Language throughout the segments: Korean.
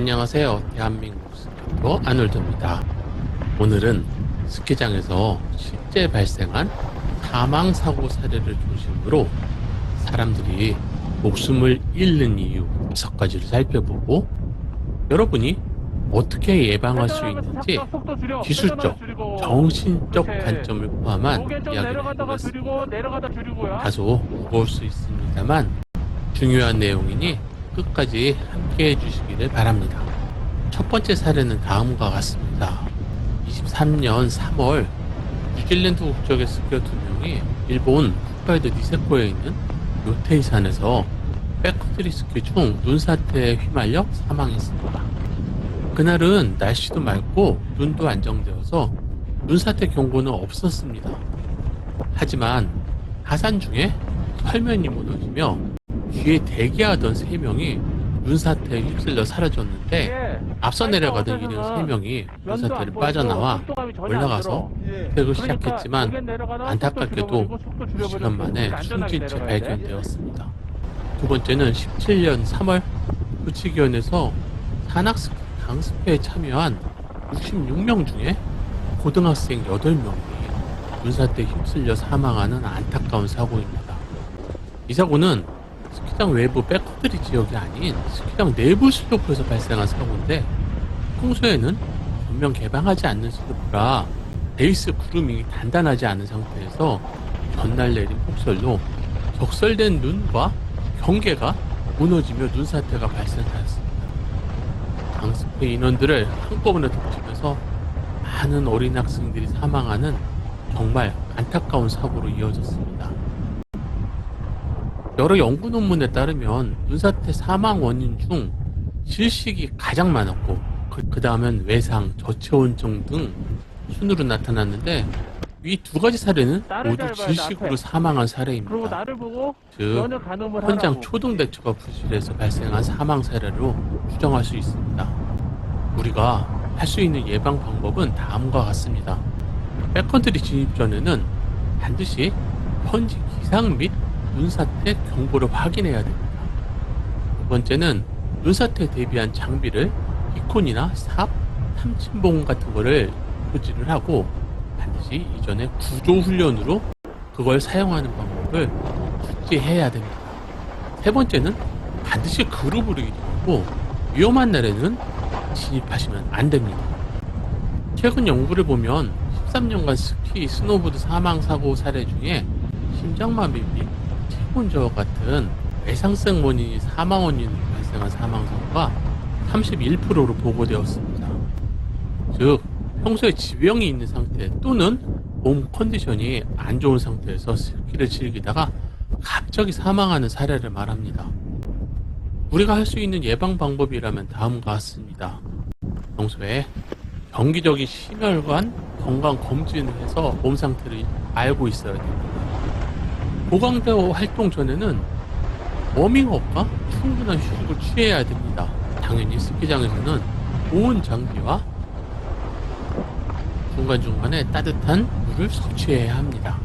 안녕하세요. 대한민국 스키퍼 아놀드입니다. 오늘은 스키장에서 실제 발생한 사망사고 사례를 중심으로 사람들이 목숨을 잃는 이유 6가지를 살펴보고 여러분이 어떻게 예방할 수 있는지 기술적, 정신적 관점을 포함한 이야기를 해보겠습니다. 다소 무거울 수 있습니다만 중요한 내용이니 끝까지 함께 해주시기를 바랍니다. 첫 번째 사례는 다음과 같습니다. 23년 3월 뉴질랜드 국적의 스키어 2명이 일본 홋카이도 니세코에 있는 요테이산에서 백커트리 스키 중 눈사태에 휘말려 사망했습니다. 그날은 날씨도 맑고 눈도 안정되어서 눈사태 경고는 없었습니다. 하지만 하산 중에 설면이 무너지며 뒤에 대기하던 3명이 눈사태에 휩쓸려 사라졌는데 앞서 내려가던 일행 3명이 눈사태를 빠져나와 올라가서 획을 시작했지만 안타깝게도 2시간 만에 숨진 채 발견되었습니다. 두 번째는 17년 3월 부치기원에서 산악스키 강습회에 참여한 66명 중에 고등학생 8명이 눈사태에 휩쓸려 사망하는 안타까운 사고입니다. 이 사고는 스키장 외부 백커트리 지역이 아닌 스키장 내부 슬로프에서 발생한 사고인데 평소에는 전면 개방하지 않는 슬로프라 베이스 구름이 단단하지 않은 상태에서 전날 내린 폭설로 적설된 눈과 경계가 무너지며 눈사태가 발생하였습니다. 강습회 인원들을 한꺼번에 덮치면서 많은 어린 학생들이 사망하는 정말 안타까운 사고로 이어졌습니다. 여러 연구 논문에 따르면 눈사태 사망 원인 중 질식이 가장 많았고 그 다음엔 외상, 저체온증 등 순으로 나타났는데 이 2가지 사례는 모두 질식으로 사망한 사례입니다. 즉 현장 초동 대처가 부실해서 발생한 사망 사례로 추정할 수 있습니다. 우리가 할 수 있는 예방 방법은 다음과 같습니다. 백컨트리 진입 전에는 반드시 현지 기상 및 눈사태 경보를 확인해야 됩니다. 두 번째는 눈사태에 대비한 장비를 비콘이나 삽, 탐침봉 같은 거를 고지를 하고 반드시 이전에 구조 훈련으로 그걸 사용하는 방법을 숙지해야 됩니다. 세 번째는 반드시 그룹으로 이동하고 위험한 날에는 진입하시면 안 됩니다. 최근 연구를 보면 13년간 스키, 스노보드 사망 사고 사례 중에 심장마비 및 체온저하 같은 외상성 원인이 사망 원인으로 발생한 사망 사고가 31%로 보고되었습니다. 즉 평소에 지병이 있는 상태 또는 몸 컨디션이 안 좋은 상태에서 스키를 즐기다가 갑자기 사망하는 사례를 말합니다. 우리가 할 수 있는 예방 방법이라면 다음과 같습니다. 평소에 정기적인 심혈관 건강 검진을 해서 몸 상태를 알고 있어야 됩니다. 보강대 활동 전에는 워밍업과 충분한 휴식을 취해야 됩니다. 당연히 스키장에서는 보온 장비와 중간중간에 따뜻한 물을 섭취해야 합니다.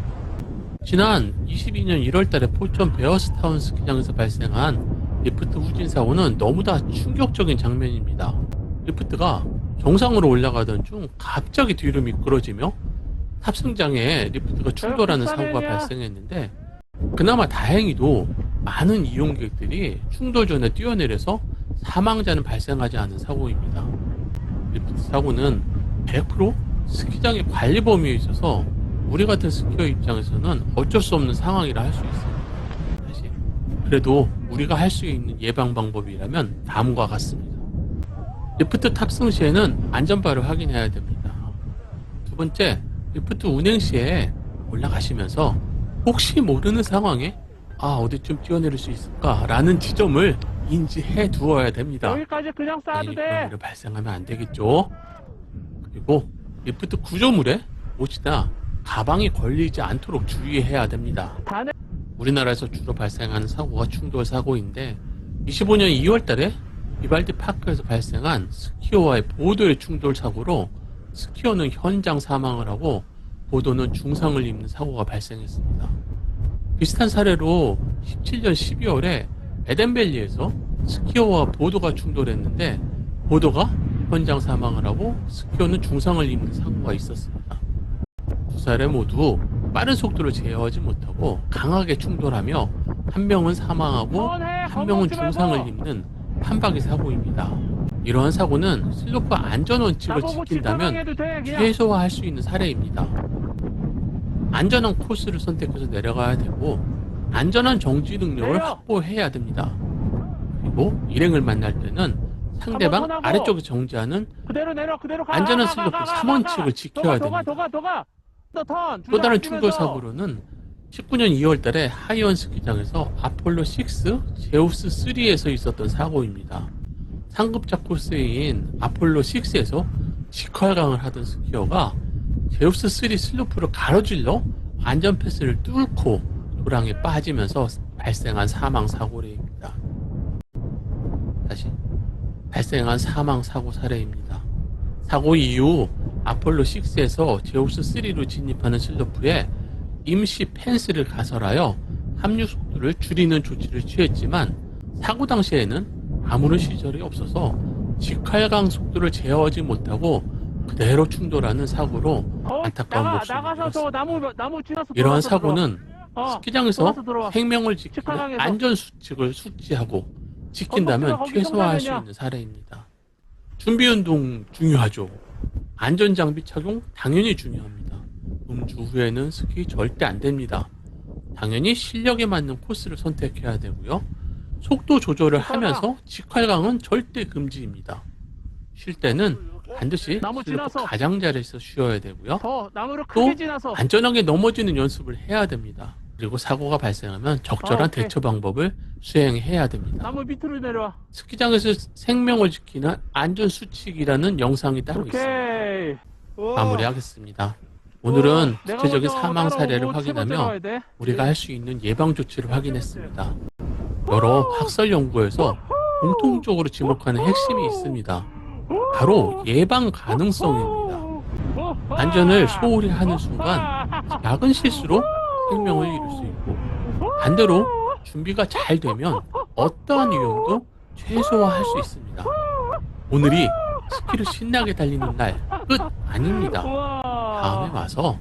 지난 22년 1월달에 포천 베어스타운 스키장에서 발생한 리프트 후진 사고는 너무나 충격적인 장면입니다. 리프트가 정상으로 올라가던 중 갑자기 뒤로 미끄러지며 탑승장에 리프트가 충돌하는 사고가 발생했는데 그나마 다행히도 많은 이용객들이 충돌 전에 뛰어내려서 사망자는 발생하지 않은 사고입니다. 리프트 사고는 100% 스키장의 관리 범위에 있어서 우리 같은 스키어 입장에서는 어쩔 수 없는 상황이라 할 수 있습니다. 사실 그래도 우리가 할 수 있는 예방 방법이라면 다음과 같습니다. 리프트 탑승 시에는 안전바를 확인해야 됩니다. 두 번째, 리프트 운행 시에 올라가시면서 혹시 모르는 상황에 어디쯤 뛰어내릴 수 있을까 라는 지점을 인지해 두어야 됩니다. 여기까지 그냥 쏴도 돼. 그런 일이 발생하면 안 되겠죠. 그리고 리프트 구조물에 옷이나 가방이 걸리지 않도록 주의해야 됩니다. 우리나라에서 주로 발생하는 사고가 충돌 사고인데 25년 2월 달에 비발디 파크에서 발생한 스키어와의 보도의 충돌 사고로 스키어는 현장 사망을 하고 보도는 중상을 입는 사고가 발생했습니다. 비슷한 사례로 17년 12월에 에덴밸리에서 스키어와 보도가 충돌했는데 보도가 현장 사망을 하고 스키어는 중상을 입는 사고가 있었습니다. 두 사례 모두 빠른 속도를 제어하지 못하고 강하게 충돌하며 한 명은 사망하고 한 명은 중상을 입는 판박이 사고입니다. 이러한 사고는 슬로프 안전 원칙을 지킨다면 최소화할 수 있는 사례입니다. 안전한 코스를 선택해서 내려가야 되고 안전한 정지 능력을 확보해야 됩니다. 그리고 일행을 만날 때는 상대방 아래쪽에 정지하는 안전한 슬로프 3원칙을 지켜야 됩니다. 또 다른 충돌 사고로는 19년 2월 달에 하이원 스키장에서 아폴로 6 제우스 3에서 있었던 사고입니다. 상급자 코스인 아폴로 6에서 직활강을 하던 스키어가 제우스 3 슬로프를 가로질러 안전 패스를 뚫고 도랑에 빠지면서 발생한 사망 사고례입니다. 다시 발생한 사망 사고 사례입니다. 사고 이후 아폴로 6에서 제우스 3로 진입하는 슬로프에 임시 펜스를 가설하여 합류 속도를 줄이는 조치를 취했지만 사고 당시에는 아무런 시설이 없어서 직활강 속도를 제어하지 못하고 그대로 충돌하는 사고로 안타까운 목숨을 잃었습니다. 이러한 사고는 스키장에서 생명을 지키는 안전수칙을 숙지하고 지킨다면 최소화할 수 있는 사례입니다. 준비운동 중요하죠. 안전장비 착용 당연히 중요합니다. 음주 후에는 스키 절대 안 됩니다. 당연히 실력에 맞는 코스를 선택해야 되고요. 속도 조절을 하면서 직활강은 절대 금지입니다. 쉴 때는 반드시 슬로프 가장자리에서 쉬어야 되고요. 또 안전하게 넘어지는 연습을 해야 됩니다. 그리고 사고가 발생하면 적절한 대처 방법을 수행해야 됩니다. 나무 밑으로 내려와. 스키장에서 생명을 지키는 안전수칙이라는 영상이 따로 있습니다. 마무리하겠습니다. 오늘은 구체적인 사망 사례를 확인하며 우리가 할 수 있는 예방 조치를 확인했습니다. 여러 학설 연구에서 공통적으로 지목하는 핵심이 있습니다. 바로 예방 가능성입니다. 안전을 소홀히 하는 순간 작은 실수로 생명을 잃을 수 있고 반대로 준비가 잘 되면 어떠한 위험도 최소화할 수 있습니다. 오늘이 스키를 신나게 달리는 날 끝 아닙니다. 다음에 와서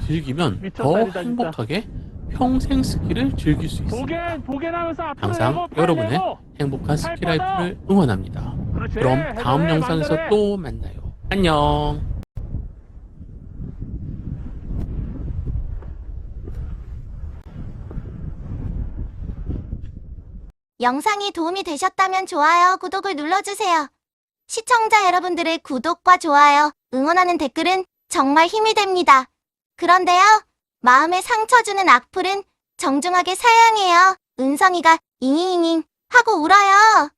즐기면 더 행복하게 평생 스키를 즐길 수 있습니다. 항상 여러분의 행복한 스키 라이프를 응원합니다. 그럼 다음 영상에서 또 만나요. 안녕. 영상이 도움이 되셨다면 좋아요, 구독을 눌러주세요. 시청자 여러분들의 구독과 좋아요, 응원하는 댓글은 정말 힘이 됩니다. 그런데요, 마음에 상처 주는 악플은 정중하게 사양해요. 은성이가 잉잉잉 하고 울어요.